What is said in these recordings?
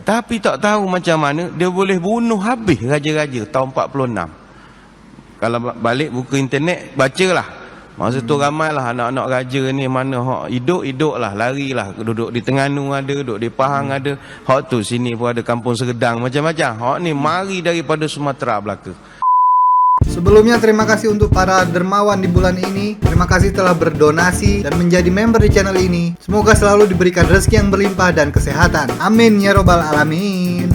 Tapi tak tahu macam mana dia boleh bunuh habis raja-raja tahun 46. Kalau balik buku internet, bacalah. Masa tu ramailah anak-anak raja ni, mana hak hidup lah, larilah, duduk di Terengganu ada, duduk di Pahang ada, hak tu sini pun ada Kampung Segedang, macam-macam. Hak ni mari daripada Sumatera belaka. Sebelumnya terima kasih untuk para dermawan di bulan ini. Terima kasih telah berdonasi dan menjadi member di channel ini. Semoga selalu diberikan rezeki yang berlimpah dan kesehatan. Amin ya robbal alamin.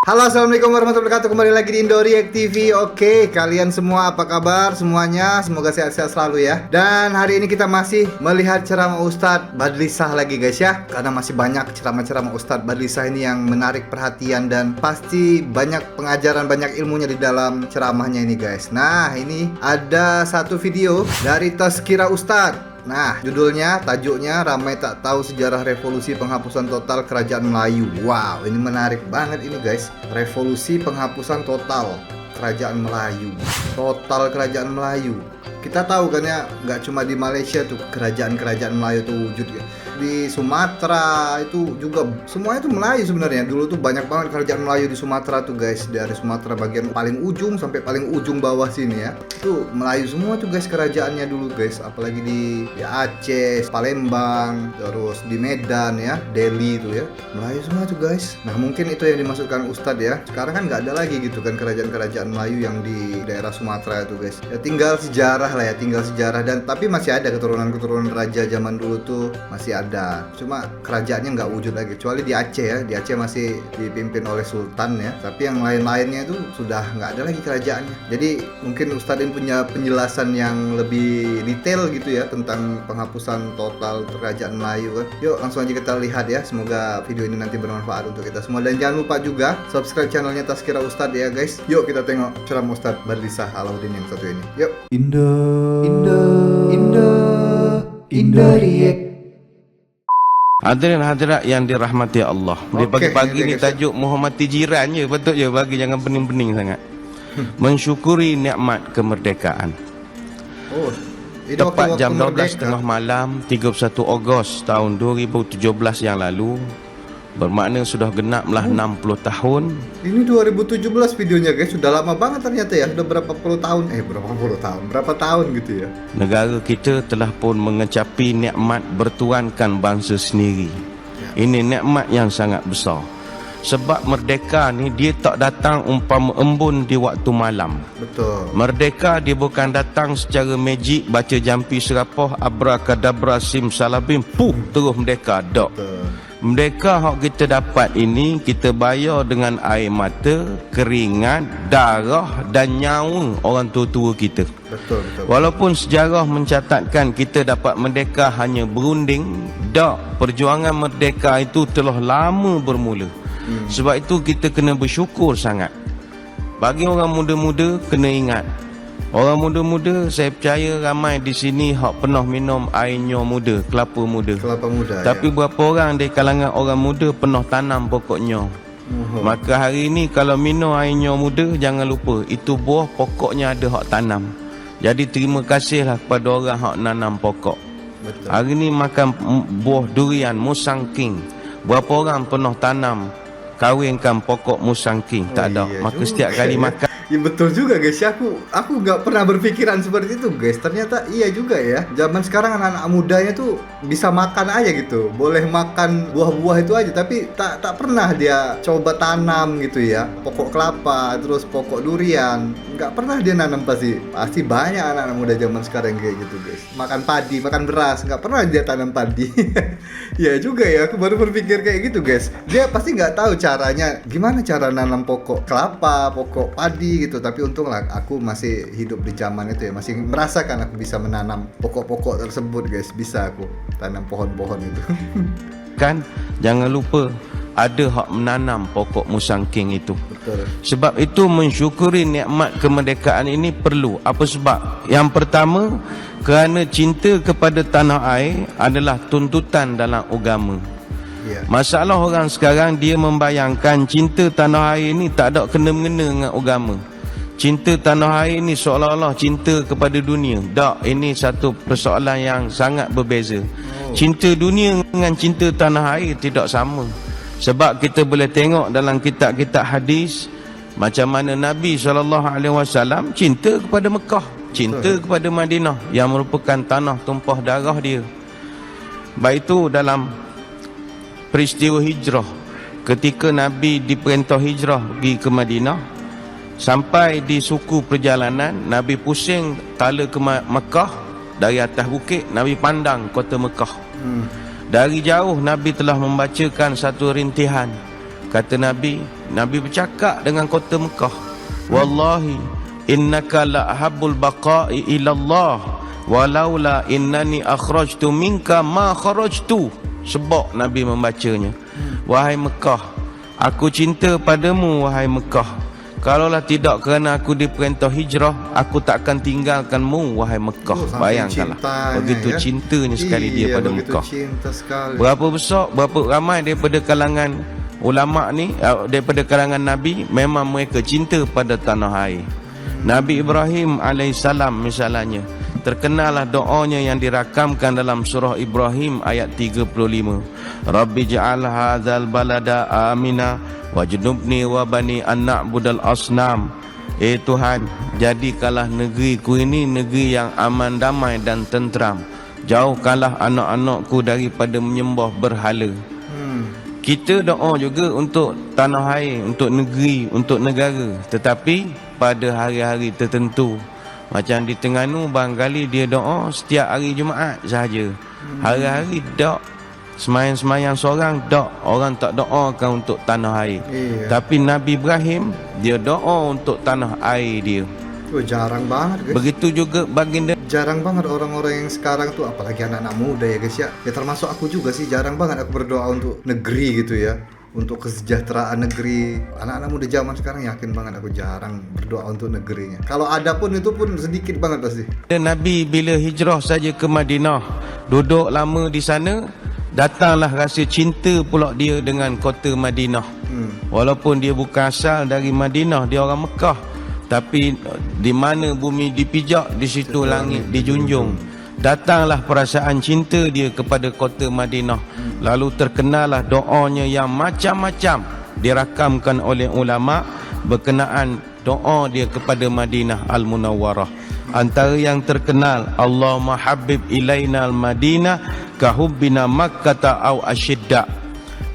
Halo, assalamualaikum warahmatullahi wabarakatuh. Kembali lagi di Indo React TV. Oke, kalian semua apa kabar semuanya? Semoga sehat-sehat selalu ya. Dan hari ini kita masih melihat ceramah Ustadz Badlisah lagi guys ya. Karena masih banyak ceramah-ceramah Ustadz Badlisah ini yang menarik perhatian. Dan pasti banyak pengajaran, banyak ilmunya di dalam ceramahnya ini guys. Nah, ini ada satu video dari Tazkirah Ustadz. Nah, judulnya, tajuknya Ramai Tak Tahu Sejarah Revolusi Penghapusan Total Kerajaan Melayu. Wow, ini menarik banget ini guys. Revolusi penghapusan total Kerajaan Melayu. Total Kerajaan Melayu. Kita tahu kan ya, nggak cuma di Malaysia tuh kerajaan-kerajaan Melayu tuh wujud ya. Di Sumatera itu juga semuanya itu Melayu sebenarnya. Dulu tuh banyak banget kerajaan Melayu di Sumatera tuh guys. Dari Sumatera bagian paling ujung sampai paling ujung bawah sini ya. Itu Melayu semua tuh guys kerajaannya dulu guys. Apalagi di Aceh, Palembang, terus di Medan ya, Delhi itu ya. Melayu semua tuh guys. Nah, mungkin itu yang dimaksudkan Ustadz ya. Sekarang kan nggak ada lagi gitu kan kerajaan-kerajaan Melayu yang di daerah Sumatera itu guys. Ya tinggal sejarah lah ya, tinggal sejarah. Dan tapi masih ada keturunan-keturunan raja zaman dulu tuh masih ada. Cuma kerajaannya nggak wujud lagi kecuali di Aceh ya. Di Aceh masih dipimpin oleh sultan ya. Tapi yang lain-lainnya itu sudah nggak ada lagi kerajaannya. Jadi mungkin Ustadz ini punya penjelasan yang lebih detail gitu ya tentang penghapusan total kerajaan Melayu kan. Yuk langsung aja kita lihat ya. Semoga video ini nanti bermanfaat untuk kita semua. Dan jangan lupa juga subscribe channelnya Tazkirah Ustadz ya guys. Yuk kita tengok ceramah Ustadz Badlisah Alauddin yang satu ini. Yuk. Indo React. Hadirin hadirat yang dirahmati Allah. Di pagi-pagi ni tajuk menghormati jiran je, betul je, bagi jangan pening-pening sangat. Mensyukuri nikmat kemerdekaan. Oh, tepat jam 12 tengah malam 31 Ogos tahun 2017 yang lalu, bermakna sudah genaplah 60 tahun. Ini 2017 videonya guys, sudah lama banget ternyata ya. Sudah berapa tahun gitu ya. Negara kita telah pun mengecapi nikmat bertuankan bangsa sendiri. Ini nikmat yang sangat besar. Sebab merdeka ni dia tak datang umpama embun di waktu malam. Betul. Merdeka dia bukan datang secara magic, baca jampi serapah, abrakadabra simsalabim, terus merdeka. Tak. Merdeka yang kita dapat ini kita bayar dengan air mata, keringat, darah dan nyawa orang tua-tua kita. Betul. Walaupun sejarah mencatatkan kita dapat merdeka hanya berunding, tak, perjuangan merdeka itu telah lama bermula. Sebab itu kita kena bersyukur sangat. Bagi orang muda-muda kena ingat, orang muda-muda, saya percaya ramai di sini hak pernah minum air nyo muda, kelapa muda. Tapi berapa orang dari kalangan orang muda pernah tanam pokok nyo? Maka hari ini kalau minum air nyo muda, jangan lupa itu buah pokoknya ada hak tanam. Jadi terima kasihlah kepada orang hak nanam pokok. Betul. Hari ini makan buah durian Musang King. Berapa orang pernah tanam, kawinkan pokok Musang King? Tak ada. Iya maka juga, setiap kali makan. Ya betul juga guys, aku nggak pernah berpikiran seperti itu guys. Ternyata iya juga ya. Zaman sekarang anak-anak mudanya tuh bisa makan aja gitu, boleh makan buah-buah itu aja, tapi tak pernah dia coba tanam gitu ya. Pokok kelapa, terus pokok durian, nggak pernah dia nanam. Pasti banyak anak-anak muda zaman sekarang kayak gitu guys. Makan padi, makan beras, nggak pernah dia tanam padi. Ya juga ya, aku baru berpikir kayak gitu guys. Dia pasti nggak tahu caranya, gimana cara nanam pokok kelapa, pokok padi gitu. Tapi untunglah aku masih hidup di zaman itu ya, masih merasakan aku bisa menanam pokok-pokok tersebut guys. Bisa aku tanam pohon-pohon itu. Kan jangan lupa ada hak menanam pokok Musang King itu. Betul. Sebab itu mensyukuri nikmat kemerdekaan ini perlu. Apa sebab? Yang pertama, kerana cinta kepada tanah air adalah tuntutan dalam agama. Masalah orang sekarang dia membayangkan cinta tanah air ni tak ada kena-mengena dengan agama. cinta tanah air ni seolah-olah cinta kepada dunia. Tak, ini satu persoalan yang sangat berbeza. Cinta dunia dengan cinta tanah air tidak sama. Sebab kita boleh tengok dalam kitab-kitab hadis macam mana Nabi SAW cinta kepada Mekah, cinta kepada Madinah yang merupakan tanah tumpah darah dia. Baik itu dalam peristiwa hijrah, ketika Nabi diperintah hijrah pergi ke Madinah, sampai di suku perjalanan Nabi pusing tala ke Mekah. Dari atas bukit Nabi pandang kota Mekah. Dari jauh Nabi telah membacakan satu rintihan. Kata Nabi bercakap dengan kota Mekah, wallahi innaka la ahabbul baqa'i ila Allah walaula innani akhrajtu minka ma kharajtu. Sebab Nabi membacanya, wahai Mekah, aku cinta padamu wahai Mekah. Kalaulah tidak kerana aku diperintah hijrah, aku tak akan tinggalkanmu wahai Mekah. Bayangkanlah begitu ya? Cintanya sekali dia pada Mekah. Cinta sekali. Berapa besar, berapa ramai daripada kalangan ulama ni, daripada kalangan Nabi, memang mereka cinta pada tanah air. Nabi Ibrahim alaihissalam misalnya, terkenallah doanya yang dirakamkan dalam surah Ibrahim ayat 35. Rabbi ja'al hadzal balada amina wajnubni wa bani an na'budal asnam. Tuhan, jadikanlah negeriku ini negeri yang aman, damai dan tentram. Jauhkanlah anak-anakku daripada menyembah berhala. Kita doa juga untuk tanah air, untuk negeri, untuk negara. Tetapi pada hari-hari tertentu, macam di Terengganu, barangkali dia doa setiap hari Jumaat sahaja. Hari-hari tak. Semayang-semayang seorang tak. Orang tak doakan untuk tanah air. Tapi Nabi Ibrahim, dia doa untuk tanah air dia. Jarang banget guys. Begitu juga baginda. Jarang banget orang-orang yang sekarang tuh, apalagi anak-anak muda ya guys ya. Ya termasuk aku juga sih, jarang banget aku berdoa untuk negeri gitu ya, untuk kesejahteraan negeri. Anak-anak muda zaman sekarang yakin banget aku jarang berdoa untuk negerinya. Kalau ada pun itu pun sedikit banget pasti. Nabi bila hijrah saja ke Madinah, duduk lama di sana, datanglah rasa cinta pula dia dengan kota Madinah. Walaupun dia bukan asal dari Madinah, dia orang Mekah, tapi di mana bumi dipijak, di situ langit dijunjung. Datanglah perasaan cinta dia kepada kota Madinah. Lalu terkenallah doanya yang macam-macam dirakamkan oleh ulama berkenaan doa dia kepada Madinah Al-Munawwarah. Antara yang terkenal, Allahumma habib ilaina al-Madinah kahubbina Makkah au asyidda.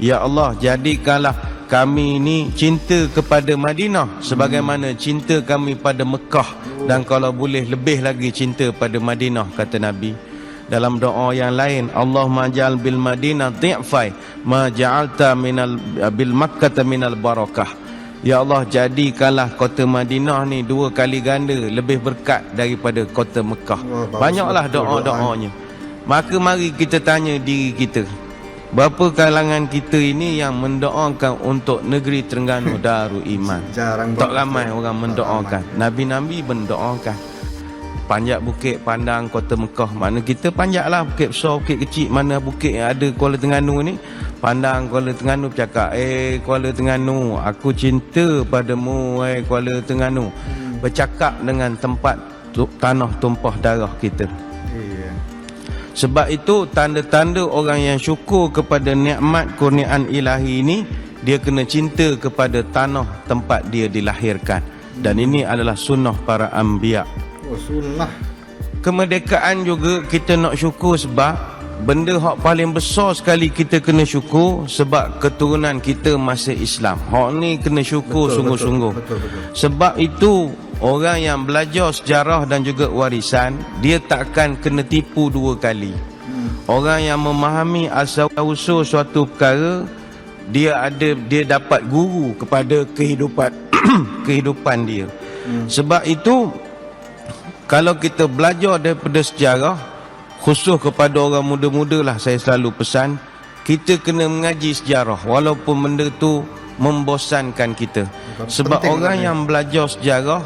Ya Allah, jadikanlah kami ini cinta kepada Madinah sebagaimana cinta kami pada Mekah, dan kalau boleh lebih lagi cinta pada Madinah, kata Nabi. Dalam doa yang lain, Allahumma ja'al bil Madinah dhi'fai ma ja'alta minal bil Makkah minal barakah. Ya Allah, jadikanlah kota Madinah ni 2 kali ganda lebih berkat daripada kota Mekah. Banyaklah doa-doanya. Maka mari kita tanya diri kita, berapa kalangan kita ini yang mendoakan untuk negeri Terengganu Darul Iman? Jarang. Tak ramai orang mendoakan. Nabi-nabi mendoakan. Panjat bukit pandang kota Mekah. Mana kita panjatlah bukit besar, bukit kecil. Mana bukit yang ada Kuala Terengganu ni, pandang Kuala Terengganu, bercakap, Kuala Terengganu, aku cinta padamu Kuala Terengganu. Bercakap dengan tempat tanah tumpah darah kita. Sebab itu tanda-tanda orang yang syukur kepada nikmat kurniaan ilahi ini, dia kena cinta kepada tanah tempat dia dilahirkan. Dan ini adalah sunnah para anbiya. Sunnah. Kemerdekaan juga kita nak syukur sebab benda hak paling besar sekali kita kena syukur sebab keturunan kita masih Islam. Hak ni kena syukur sungguh-sungguh. Sebab itu orang yang belajar sejarah dan juga warisan, dia takkan kena tipu 2 kali. Orang yang memahami asal-usul suatu perkara, dia dapat guru kepada kehidupan dia. Sebab itu kalau kita belajar daripada sejarah, khusus kepada orang muda-muda lah saya selalu pesan, kita kena mengaji sejarah walaupun benda tu membosankan kita. Sebab orang yang belajar sejarah,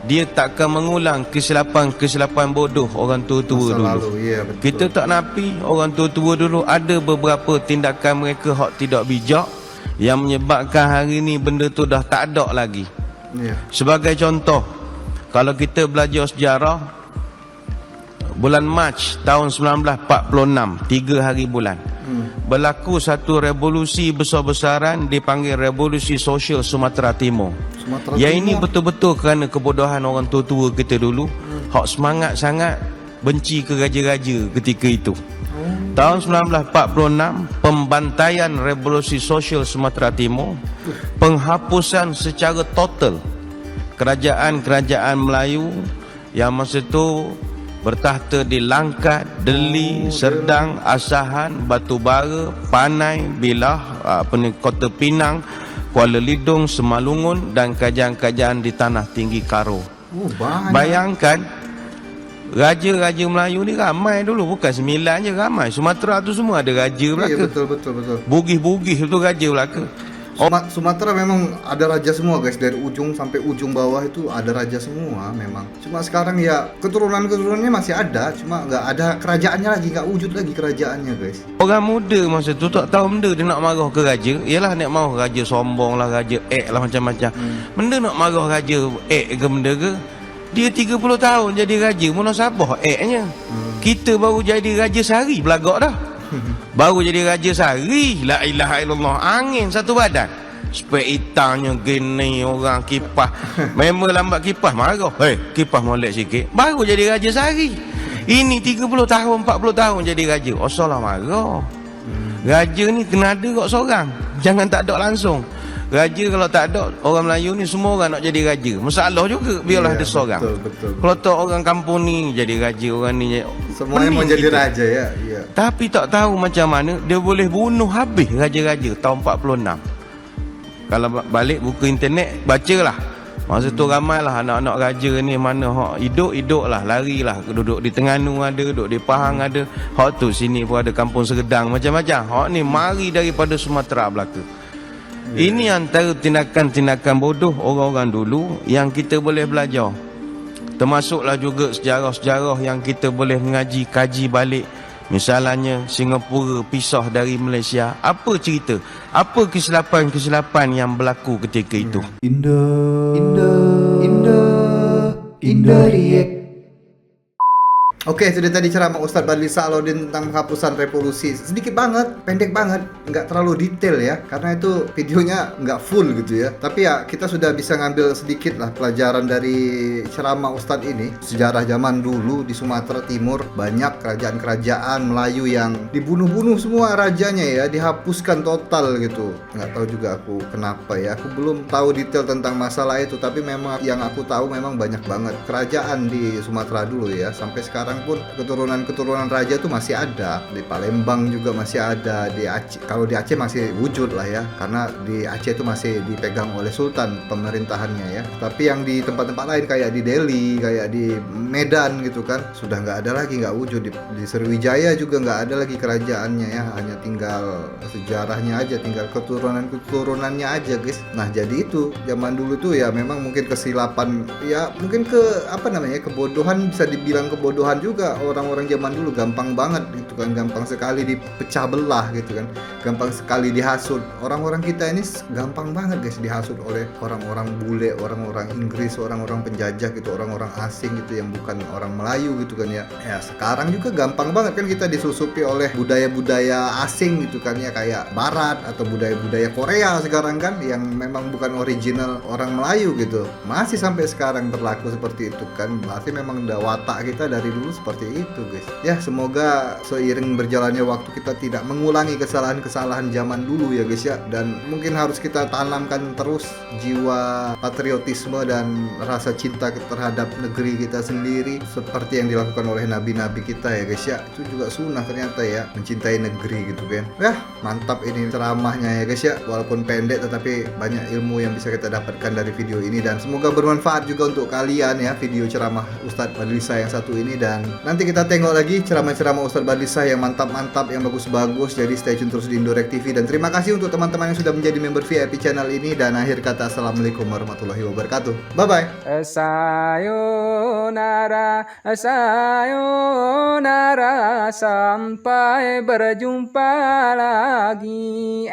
dia takkan mengulang kesilapan bodoh orang tua-tua dulu. Kita tak napi orang tua-tua dulu ada beberapa tindakan mereka hak tidak bijak yang menyebabkan hari ni benda tu dah tak ada lagi. Iya. Sebagai contoh, kalau kita belajar sejarah, bulan Mac tahun 1946, 3 hari bulan, berlaku satu revolusi besar-besaran dipanggil Revolusi Sosial Sumatera Timur. Yang ini betul-betul kerana kebodohan orang tua-tua kita dulu, hak semangat sangat benci ke raja-raja ketika itu. Tahun 1946, pembantaian Revolusi Sosial Sumatera Timur, penghapusan secara total kerajaan-kerajaan Melayu yang masa itu bertahta di Langkat, Deli, Serdang, Asahan, Batubara, Panai, Bilah, Kota Pinang, Kuala Lidung, Semalungun dan kerajaan-kerajaan di Tanah Tinggi Karo. Bayangkan, raja-raja Melayu ni ramai dulu, bukan 9 je, ramai. Sumatera tu semua ada raja belaka. Iya, betul. Bugis-bugis tu raja belaka. Sumatera memang ada raja semua guys, dari ujung sampai ujung bawah itu ada raja semua memang. Cuma sekarang ya keturunan-keturunannya masih ada, cuma nggak ada kerajaannya lagi, nggak wujud lagi kerajaannya guys. Orang muda masa tu tak tahu benda dia nak marah ke raja. Ialah nak marah raja sombong lah, raja lah macam-macam. Benda nak marah raja ke benda ke? Dia 30 tahun jadi raja, mana sabah nya. Kita baru jadi raja sehari belagak dah. Baru jadi raja sehari, la ilaha illallah, angin satu badan. Supaya hitamnya gini orang kipas. Memang lambat kipas marah. Kipas molek sikit. Baru jadi raja sehari. Ini 30 tahun, 40 tahun jadi raja. Oh salah marah. Raja ni kena ada kok seorang. Jangan tak ada langsung. Raja kalau tak ada, orang Melayu ni semua orang nak jadi raja. Masalah juga, biarlah ada seorang. Betul. Kalau tak orang kampung ni jadi raja, orang ni semuanya mau jadi raja ya. Iya. Tapi tak tahu macam mana dia boleh bunuh habis raja-raja tahun 46. Kalau balik buku internet, bacalah. Masa tu ramailah anak-anak raja ni, mana hak hidup lah, larilah, duduk di Terengganu ada, duduk di Pahang ada. Hak tu sini pun ada kampung Segedang macam-macam. Hak ni mari daripada Sumatera belaka. Ini antara tindakan-tindakan bodoh orang-orang dulu yang kita boleh belajar. Termasuklah juga sejarah-sejarah yang kita boleh mengaji, kaji balik. Misalnya Singapura pisah dari Malaysia. Apa cerita? Apa kesilapan-kesilapan yang berlaku ketika itu? Indo React. Oke, sudah tadi ceramah Ustadz Badli Salahuddin tentang penghapusan revolusi. Sedikit banget, pendek banget, nggak terlalu detail ya, karena itu videonya nggak full gitu ya. Tapi ya kita sudah bisa ngambil sedikit lah pelajaran dari ceramah Ustadz ini. Sejarah zaman dulu di Sumatera Timur banyak kerajaan-kerajaan Melayu yang dibunuh-bunuh semua rajanya ya, dihapuskan total gitu. Nggak tahu juga aku kenapa ya. Aku belum tahu detail tentang masalah itu, tapi memang yang aku tahu memang banyak banget kerajaan di Sumatera dulu ya. Sampai sekarang pun keturunan-keturunan raja itu masih ada. Di Palembang juga masih ada, di Aceh. Kalau di Aceh masih wujud lah ya, karena di Aceh itu masih dipegang oleh sultan pemerintahannya ya. Tapi yang di tempat-tempat lain kayak di Delhi, kayak di Medan gitu kan, sudah nggak ada lagi, nggak wujud. Di Sriwijaya juga nggak ada lagi kerajaannya ya, hanya tinggal sejarahnya aja, tinggal keturunan-keturunannya aja guys. Nah jadi itu zaman dulu tuh ya memang mungkin kesilapan ya, mungkin kebodohan, bisa dibilang kebodohan juga. Orang-orang zaman dulu gampang banget gitu kan, gampang sekali dipecah belah gitu kan, gampang sekali dihasut. Orang-orang kita ini gampang banget guys dihasut oleh orang-orang bule, orang-orang Inggris, orang-orang penjajah gitu, orang-orang asing gitu yang bukan orang Melayu gitu kan ya. Ya sekarang juga gampang banget kan kita disusupi oleh budaya-budaya asing gitu kan ya, kayak Barat atau budaya-budaya Korea sekarang kan, yang memang bukan original orang Melayu gitu. Masih sampai sekarang berlaku seperti itu kan, berarti memang watak kita dari dulu seperti itu guys ya. Semoga seiring berjalannya waktu kita tidak mengulangi kesalahan-kesalahan zaman dulu ya guys ya, dan mungkin harus kita tanamkan terus jiwa patriotisme dan rasa cinta terhadap negeri kita sendiri seperti yang dilakukan oleh nabi-nabi kita ya guys ya. Itu juga sunnah ternyata ya, mencintai negeri gitu kan ya. Mantap ini ceramahnya ya guys ya, walaupun pendek tetapi banyak ilmu yang bisa kita dapatkan dari video ini, dan semoga bermanfaat juga untuk kalian ya video ceramah Ustadz Badlisa yang satu ini. Dan nanti kita tengok lagi ceramah-ceramah Ustadz Badlisa yang mantap-mantap, yang bagus-bagus. Jadi stay tune terus di Indorek TV, dan terima kasih untuk teman-teman yang sudah menjadi member VIP channel ini. Dan akhir kata, assalamualaikum warahmatullahi wabarakatuh. Bye bye. Sayonara, sayonara, sampai berjumpa lagi.